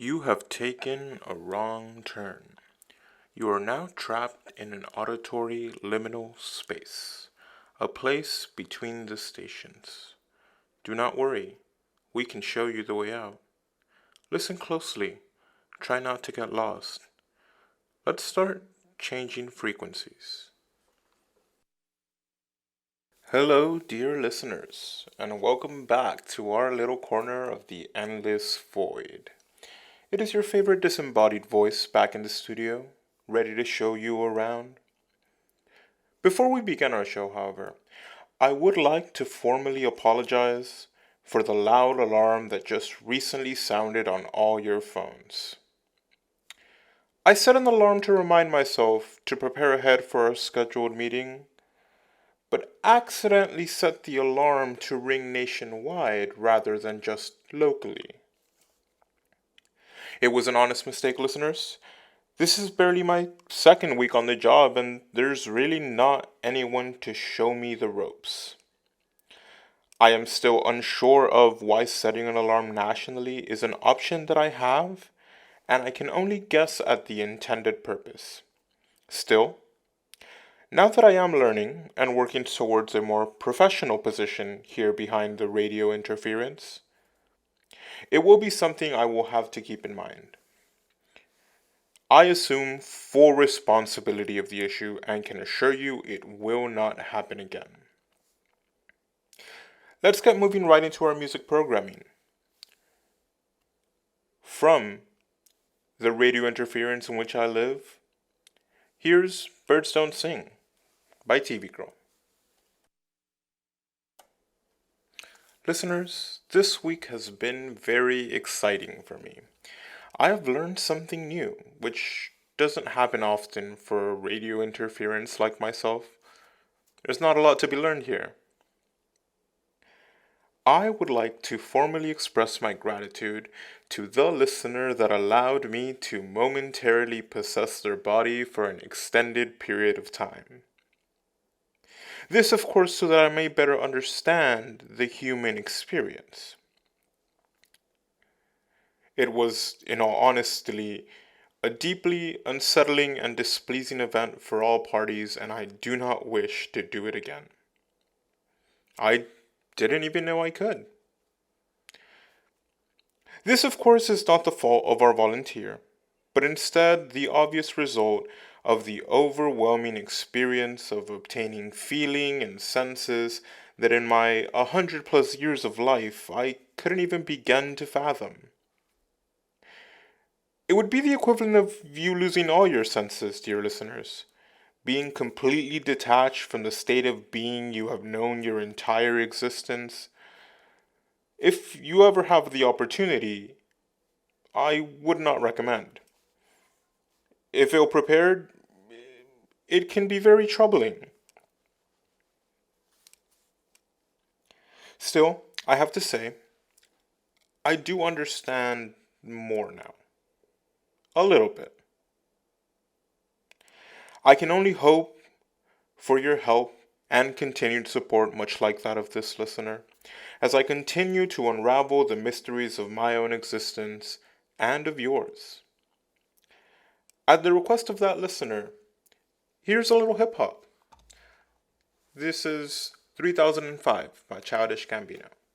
You have taken a wrong turn. You are now trapped in an auditory liminal space, a place between the stations. Do not worry, we can show you the way out. Listen closely, try not to get lost. Let's start changing frequencies. Hello, dear listeners, and welcome back to our little corner of the endless void. It is your favorite disembodied voice back in the studio, ready to show you around. Before we begin our show, however, I would like to formally apologize for the loud alarm that just recently sounded on all your phones. I set an alarm to remind myself to prepare ahead for our scheduled meeting, but accidentally set the alarm to ring nationwide rather than just locally. It was an honest mistake, listeners. This is barely my second week on the job, and there's really not anyone to show me the ropes. I am still unsure of why setting an alarm nationally is an option that I have, and I can only guess at the intended purpose. Still, now that I am learning and working towards a more professional position here behind the radio interference, it will be something I will have to keep in mind. I assume full responsibility of the issue and can assure you it will not happen again. Let's get moving right into our music programming. From the radio interference in which I live, here's Birds Don't Sing by TV Girl. Listeners, this week has been very exciting for me. I have learned something new, which doesn't happen often for radio interference like myself. There's not a lot to be learned here. I would like to formally express my gratitude to the listener that allowed me to momentarily possess their body for an extended period of time. This, of course, so that I may better understand the human experience. It was, in all honesty, a deeply unsettling and displeasing event for all parties, and I do not wish to do it again. I didn't even know I could. This, of course, is not the fault of our volunteer, but instead the obvious result of the overwhelming experience of obtaining feeling and senses that in my 100+ years of life I couldn't even begin to fathom. It would be the equivalent of you losing all your senses, dear listeners, being completely detached from the state of being you have known your entire existence. If you ever have the opportunity, I would not recommend. If ill prepared, it can be very troubling. Still, I have to say, I do understand more now. A little bit. I can only hope for your help and continued support, much like that of this listener, as I continue to unravel the mysteries of my own existence and of yours. At the request of that listener, here's a little hip hop. This is 3005 by Childish Gambino.